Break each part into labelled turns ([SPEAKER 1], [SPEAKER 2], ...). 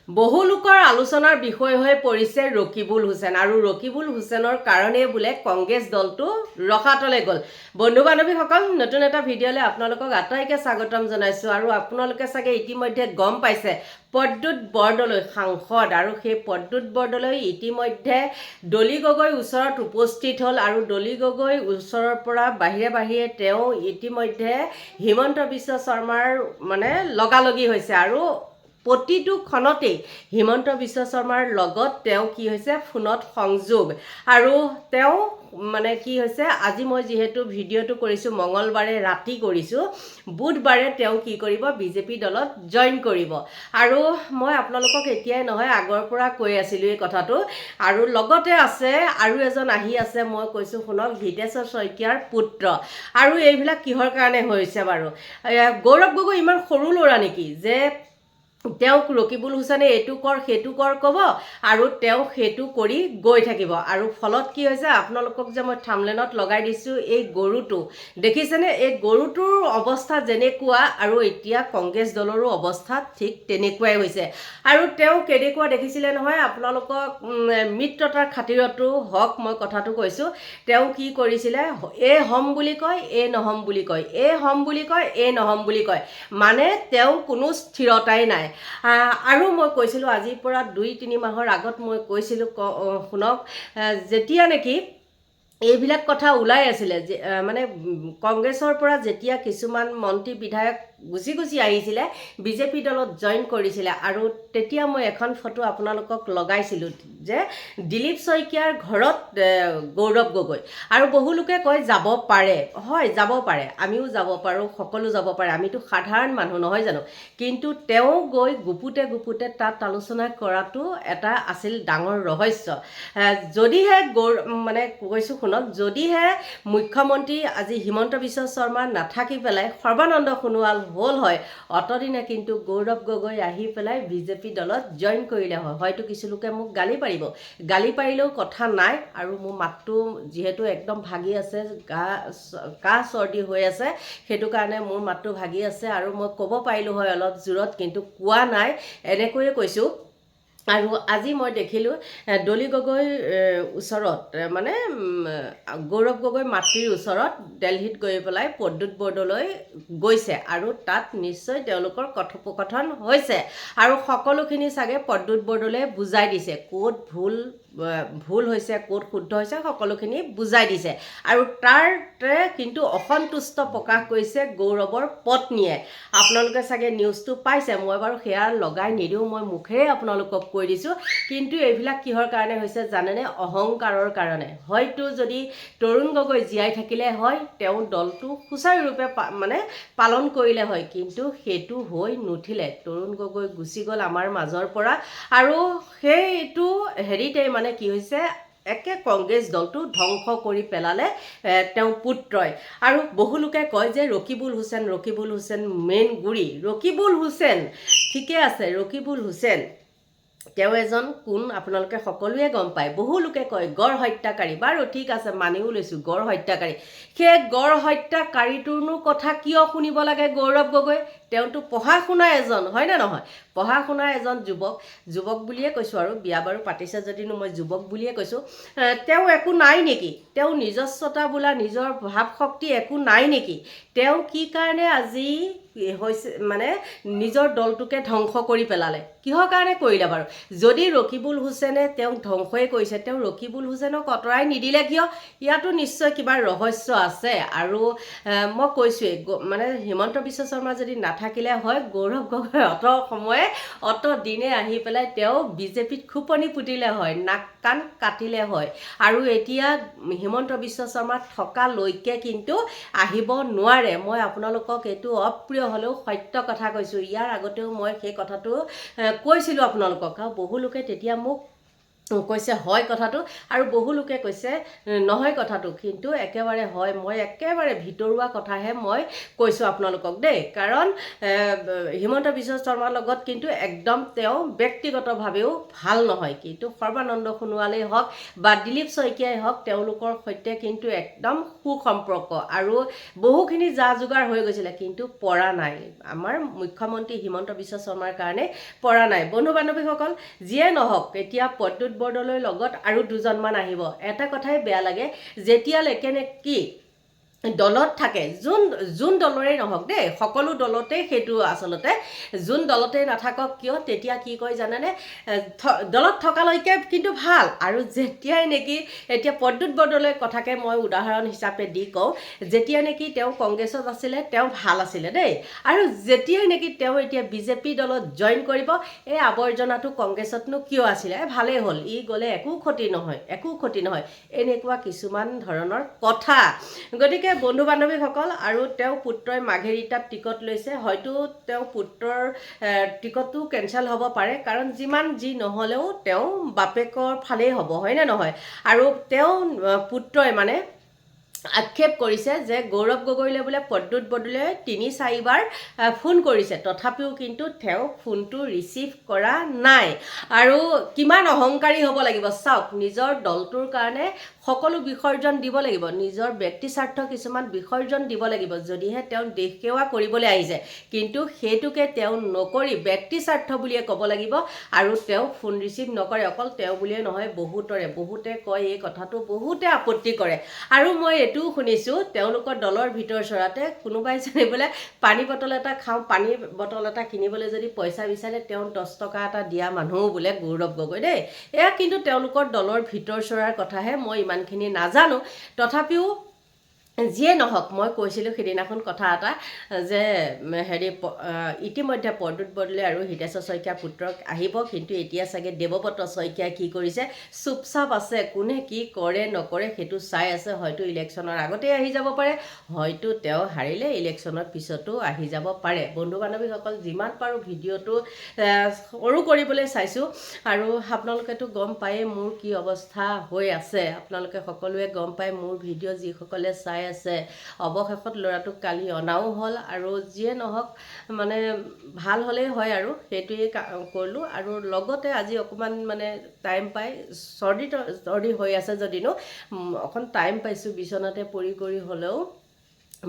[SPEAKER 1] বহু লোকৰ আলোচনাৰ বিষয় হৈ পৰিছে ৰকিবুল হুছেইন আৰু ৰকিবুল হুছেইনৰ কাৰণে বোলে কংগ্ৰেছ দলটো ৰখাতলে গ'ল। বন্ধু বান্ধৱীসকল, নতুন এটা ভিডিঅ'লৈ আপোনালোকক আটাইকে স্বাগতম জনাইছোঁ আৰু আপোনালোকে চাগে ইতিমধ্যে গম পাইছে প্ৰদ্যুৎ বৰদলৈ সাংসদ আৰু সেই প্ৰদ্যুৎ বৰদলৈ ইতিমধ্যে ডলি গগৈৰ ওচৰত উপস্থিত হ'ল আৰু ডলি গগৈৰ ওচৰৰ পৰা বাহিৰে তেওঁ ইতিমধ্যে হিমন্ত বিশ্ব শৰ্মাৰ লগালগি হৈছে আৰু প্ৰতিটো ক্ষণতেই হিমন্ত বিশ্ব শৰ্মাৰ লগত তেওঁ কি হৈছে ফোনত সংযোগ আৰু তেওঁ কি হৈছে আজি মই যিহেতু ভিডিঅ'টো কৰিছোঁ মঙলবাৰে ৰাতি কৰিছোঁ, বুধবাৰে তেওঁ কি কৰিব বিজেপি দলত জইন কৰিব আৰু মই আপোনালোকক এতিয়াই নহয় আগৰ পৰা কৈ আছিলোঁ এই কথাটো আৰু লগতে আছে আৰু এজন আহি আছে, মই কৈছোঁ শুনক, হিতেশ্বৰ শইকীয়াৰ পুত্ৰ আৰু এইবিলাক কিহৰ কাৰণে হৈছে বাৰু? গৌৰৱ গগৈ ইমান সৰু ল'ৰা নেকি যে তেওঁক ৰকিবুল হুছেইনে এইটো কৰ সেইটো কৰ ক'ব আৰু তেওঁ সেইটো কৰি গৈ থাকিব আৰু ফলত কি হৈছে আপোনালোকক যে মই থাম্বনেইলত লগাই দিছোঁ এই গৰুটো দেখিছেনে? এই গৰুটোৰ অৱস্থা যেনেকুৱা আৰু এতিয়া কংগ্ৰেছ দলৰো অৱস্থা ঠিক তেনেকুৱাই হৈছে আৰু তেওঁ কেনেকুৱা দেখিছিলে নহয় আপোনালোকক মিত্ৰতাৰ খাতিৰতো হওক মই কথাটো কৈছোঁ, তেওঁ কি কৰিছিলে এই হম বুলি কয় এই নহম বুলি কয়, এই হম বুলি কয় এই নহম বুলি কয়, মানে তেওঁ কোনো স্থিৰতাই নাই। আৰু মই কৈছিলোঁ আজিৰ পৰা 2-3 মাহৰ আগত মই কৈছিলোঁ শুনক, যেতিয়া নেকি এইবিলাক কথা ওলাই আছিলে যে কংগ্ৰেছৰ পৰা যেতিয়া কিছুমান মন্ত্ৰী বিধায়ক গুচি আহিছিলে বিজেপি দলত জইন কৰিছিলে আৰু তেতিয়া মই এখন ফটো আপোনালোকক লগাইছিলোঁ যে দিলীপ শইকীয়াৰ ঘৰত গৌৰৱ গগৈ আৰু বহু লোকে কয় যাব পাৰে, হয় যাব পাৰে, আমিও যাব পাৰোঁ, সকলো যাব পাৰে, আমিতো সাধাৰণ মানুহ নহয় জানো, কিন্তু তেওঁ গৈ গুপুতে তাত আলোচনা কৰাটো এটা আছিল ডাঙৰ ৰহস্য। যদিহে কৈছোঁ শুনক, যদিহে মুখ্যমন্ত্ৰী আজি হিমন্ত বিশ্ব শৰ্মা নাথাকি পেলাই সৰ্বানন্দ সোণোৱাল হ'ল হয়, অতদিনে কিন্তু গৌৰৱ গগৈ আহি পেলাই বিজেপি দলত জইন কৰিলে হয়। হয়তো কিছু লোকে মোক গালি পাৰিব, গালি পাৰিলেও কথা নাই আৰু মোৰ মাতটো যিহেতু একদম ভাগি আছে, কাহ চৰ্দি হৈ আছে, সেইটো কাৰণে মোৰ মাতটো ভাগি আছে আৰু মই ক'ব পাৰিলোঁ হয় অলপ জোৰত, কিন্তু কোৱা নাই, এনেকৈয়ে কৈছোঁ। আৰু আজি মই দেখিলোঁ ডলি গগৈৰ ওচৰত গৌৰৱ গগৈ মাতৃৰ ওচৰত দিল্লীত গৈ পেলাই প্ৰদ্যুৎ বৰদলৈ গৈছে আৰু তাত নিশ্চয় তেওঁলোকৰ কথোপকথন হৈছে আৰু সকলোখিনি চাগে প্ৰদ্যুৎ বৰদলৈয়ে বুজাই দিছে ক'ত ভুল হৈছে ক'ত শুদ্ধ হৈছে, সকলোখিনি বুজাই দিছে আৰু তাতে কিন্তু অসন্তুষ্ট প্ৰকাশ কৰিছে গৌৰৱৰ পত্নীয়ে। আপোনালোকে চাগে নিউজটো পাইছে, মই বাৰু সেয়া লগাই নিদিওঁ, মই মুখেৰে আপোনালোকক কৈ দিছোঁ, কিন্তু এইবিলাক কিহৰ কাৰণে হৈছে জানেনে? অহংকাৰৰ কাৰণে। হয়তো যদি তৰুণ গগৈ জীয়াই থাকিলে হয় তেওঁ দলটো সুচাৰুৰূপে পালন কৰিলে হয়, কিন্তু সেইটো হৈ নুঠিলে। তৰুণ গগৈ গুচি গ'ল আমাৰ মাজৰ পৰা আৰু সেইটো হেৰিতেই কি হৈছে একে কংগ্ৰেছ দলটো ধ্বংস কৰি পেলালে তেওঁ পুত্ৰই। আৰু বহু লোকে কয় যে ৰকিবুল হুছেইন মেইন গুৰি। ৰকিবুল হুছেইন ঠিকে আছে, ৰকিবুল হুছেইন তেওঁ এজন কোন আপোনালোকে সকলোৱে গম পায়। বহু লোকে কয় গড় হত্যাকাৰী, বাৰু ঠিক আছে মানিও লৈছোঁ গড় হত্যাকাৰী, সেই গড় হত্যাকাৰীটোৰনো কথা কিয় শুনিব লাগে গৌৰৱ গগৈ? তেওঁতো পঢ়া শুনা এজন, হয়নে নহয়? পঢ়া শুনা এজন যুৱক বুলিয়ে কৈছোঁ আৰু বিয়া বাৰু পাতিছে যদিনো মই যুৱক বুলিয়ে কৈছোঁ। তেওঁ একো নাই নেকি? তেওঁ নিজস্বতা বোলা নিজৰ ভাৱ শক্তি একো নাই নেকি? তেওঁ কি কাৰণে আজি হৈছে নিজৰ দলটোকে ধ্বংস কৰি পেলালে? কিহৰ কাৰণে কৰিলে বাৰু? যদি ৰকিবুল হুছেইনে তেওঁক ধ্বংসই কৰিছে, তেওঁ ৰকিবুল হুছেইনক আঁতৰাই নিদিলে কিয়? ইয়াতো নিশ্চয় কিবা ৰহস্য আছে আৰু মই কৈছোঁৱেই হিমন্ত বিশ্ব শৰ্মা যদি নাথাকিলে হয় গৌৰৱ গগৈ অত দিনে আহি পেলাই তেওঁ বিজেপিত খোপনি পুতিলে হয়, নাক কাণ কাটিলে হয় আৰু এতিয়া হিমন্ত বিশ্ব শৰ্মা থকালৈকে কিন্তু আহিব নোৱাৰে। মই আপোনালোকক এইটো অপ্ৰিয় হ'লেও সত্য কথা কৈছোঁ, ইয়াৰ আগতেও মই সেই কথাটো কৈছিলোঁ আপোনালোকক আৰু বহু লোকে তেতিয়া মোক কৈছে হয় কথাটো, আৰু বহু লোকে কৈছে নহয় কথাটো, কিন্তু একেবাৰে হয়। মই একেবাৰে ভিতৰুৱা কথাহে মই কৈছোঁ আপোনালোকক দেই, কাৰণ হিমন্ত বিশ্ব শৰ্মাৰ লগত কিন্তু একদম তেওঁ ব্যক্তিগতভাৱেও ভাল নহয়, কিন্তু সৰ্বানন্দ সোণোৱালেই হওক বা দিলীপ শইকীয়াই হওক, তেওঁলোকৰ সৈতে কিন্তু একদম সুসম্পৰ্ক আৰু বহুখিনি যা যোগাৰ হৈ গৈছিলে, কিন্তু পৰা নাই। আমাৰ মুখ্যমন্ত্ৰী হিমন্ত বিশ্ব শৰ্মাৰ কাৰণে পৰা নাই। বন্ধু বান্ধৱীসকল, যিয়ে নহওক, এতিয়া প্ৰদ্যুৎ বৰদলৈৰ লগত আৰু দুজনমান আহিব। এটা কথাই বেয়া লাগে, যেতিয়ালৈকে নেকি দলত থাকে, যোন দলৰে নহওক দেই, সকলো দলতেই সেইটো আচলতে, যোন দলতেই নাথাকক কিয়, তেতিয়া কি কয় জানেনে, দলত থকালৈকে কিন্তু ভাল, আৰু যেতিয়াই নেকি, এতিয়া প্ৰদ্যুৎ বৰদলৈৰ কথাকে মই উদাহৰণ হিচাপে দি কওঁ, যেতিয়া নেকি তেওঁ কংগ্ৰেছত আছিলে তেওঁ ভাল আছিলে দেই, আৰু যেতিয়াই নেকি তেওঁ এতিয়া বিজেপি দলত জইন কৰিব, এই আৱৰ্জনাটো কংগ্ৰেছতনো কিয় আছিলে, ভালেই হ'ল, ই গ'লে একো ক্ষতি নহয়, একো ক্ষতি নহয়, এনেকুৱা কিছুমান ধৰণৰ কথা। গতিকে বন্ধু বান্ধৱীসকল, আৰু তেওঁ পুত্ৰই মাৰ্ঘেৰিটাত টিকট লৈছে, হয়তো তেওঁ পুত্ৰৰ টিকটটো কেঞ্চেল হ'ব পাৰে, কাৰণ যিমান যি নহ'লেও তেওঁ বাপেকৰ ফালেই হ'ব, হয়নে নহয়? আৰু তেওঁ পুত্ৰই মানে আক্ষেপ কৰিছে যে গৌৰৱ গগৈলৈ বোলে প্ৰদ্যুৎ বৰদলৈয়ে ৩-৪ বাৰ ফোন কৰিছে, তথাপিও কিন্তু তেওঁ ফোনটো ৰিচিভ কৰা নাই। আৰু কিমান অহংকাৰী হ'ব লাগিব চাওক, নিজৰ দলটোৰ কাৰণে সকলো বিসৰ্জন দিব লাগিব, নিজৰ ব্যক্তি স্বাৰ্থ কিছুমান বিসৰ্জন দিব লাগিব, যদিহে তেওঁ দেশ সেৱা কৰিবলৈ আহিছে, কিন্তু সেইটোকে তেওঁ নকৰি ব্যক্তি স্বাৰ্থ বুলিয়ে ক'ব লাগিব, আৰু তেওঁ ফোন ৰিচিভ নকৰে। অকল তেওঁ বুলিয়ে নহয়, বহুতে কয় এই কথাটো, বহুতে আপত্তি কৰে। আৰু মই এইটোও শুনিছোঁ, তেওঁলোকৰ দলৰ ভিতৰ চৰাতে কোনোবাই জানিবলৈ পানী বটল এটা খাওঁ, পানী বটল এটা কিনিবলৈ যদি পইচা বিচাৰে, তেওঁ 10 টকা এটা দিয়া মানুহো বোলে গৌৰৱ গগৈ দেই। এয়া কিন্তু তেওঁলোকৰ দলৰ ভিতৰ চৰাৰ কথাহে, মই ইমানখিনি নাজানো। তথাপিও যিয়ে নহওক, মই কৈছিলোঁ সিদিনাখন কথা এটা, যে ইতিমধ্যে প্ৰদ্যুৎ বৰদলৈ আৰু হিতেশ্বৰ শইকীয়াৰ পুত্ৰক আহিব, কিন্তু এতিয়া চাগে দেৱব্ৰত শইকীয়াই কি কৰিছে, চুপচাপ আছে, কোনে কি কৰে নকৰে সেইটো চাই আছে। হয়তো ইলেকশ্যনৰ আগতেই আহি যাব পাৰে, হয়তো তেওঁ হাৰিলে ইলেকশ্যনৰ পিছতো আহি যাব পাৰে। বন্ধু বান্ধৱীসকল, যিমান পাৰোঁ ভিডিঅ'টো সৰু কৰিবলৈ চাইছোঁ, আৰু আপোনালোকেতো গম পায়েই মোৰ কি অৱস্থা হৈ আছে, আপোনালোকে সকলোৱে গম পায় মোৰ ভিডিঅ' যিসকলে চাই আছে। অৱশেষত ল'ৰাটোক কালি অনাও হ'ল, আৰু যিয়ে নহওক মানে ভাল হ'লেই হয়, আৰু সেইটোৱেই কৰিলোঁ। আৰু লগতে আজি অকণমান মানে টাইম পাই, চৰ্দি হৈ আছে যদিনো অকণ টাইম পাইছোঁ, বিচনাতে পৰি কৰি হ'লেও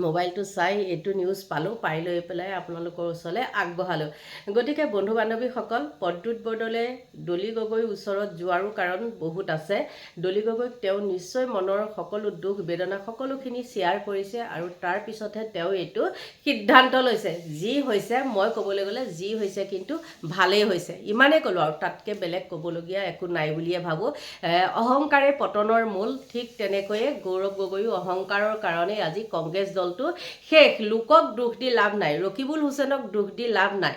[SPEAKER 1] মোবাইলটো চাই এইটো নিউজ পালোঁ, পাই লৈ পেলাই আপোনালোকৰ ওচৰলৈ আগবঢ়ালোঁ। গতিকে বন্ধু বান্ধৱীসকল, প্ৰদ্যুৎ বৰদলৈ ডলি গগৈৰ ওচৰত যোৱাৰো কাৰণ বহুত আছে। ডলি গগৈক তেওঁ নিশ্চয় মনৰ সকলো দুখ বেদনা সকলোখিনি শ্বেয়াৰ কৰিছে, আৰু তাৰপিছতহে তেওঁ এইটো সিদ্ধান্ত লৈছে। যি হৈছে, মই ক'বলৈ গ'লে যি হৈছে কিন্তু ভালেই হৈছে, ইমানেই ক'লোঁ, আৰু তাতকৈ বেলেগ ক'বলগীয়া একো নাই বুলিয়ে ভাবোঁ। অহংকাৰে পতনৰ মূল, ঠিক তেনেকৈয়ে গৌৰৱ গগৈও অহংকাৰৰ কাৰণেই আজি কংগ্ৰেছ দলটো শেষ। লোকক দোষ দি লাভ নাই, ৰকিবুল হুছেইনক দোষ দি লাভ নাই,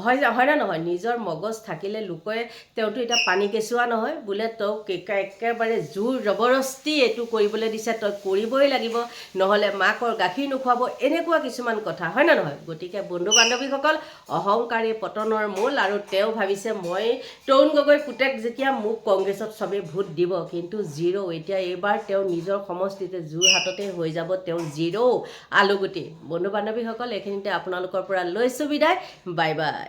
[SPEAKER 1] হয়নে নহয়? নিজৰ মগজ থাকিলে লোকে, তেওঁতো এতিয়া পানী কেঁচুৱা নহয় বোলে, তেওঁক একেবাৰে জোৰ জবৰদস্তি এইটো কৰিবলৈ দিছে, তই কৰিবই লাগিব, নহ'লে মাকৰ গাখীৰ নোখোৱাব, এনেকুৱা কিছুমান কথা, হয়নে নহয়? গতিকে বন্ধু বান্ধৱীসকল, অহংকাৰী পতনৰ মূল, আৰু তেওঁ ভাবিছে মই তৰুণ গগৈ পুতেক যেতিয়া, মোক কংগ্ৰেছত চবেই ভোট দিব, কিন্তু জিৰ'। এতিয়া এইবাৰ তেওঁ নিজৰ সমষ্টিতে যোৰহাটতে হৈ যাব তেওঁ জিৰ' আলুগুটি। বন্ধু বান্ধৱীসকল, এইখিনিতে আপোনালোকৰ পৰা লৈছোঁ বিদায়, বাই বাই।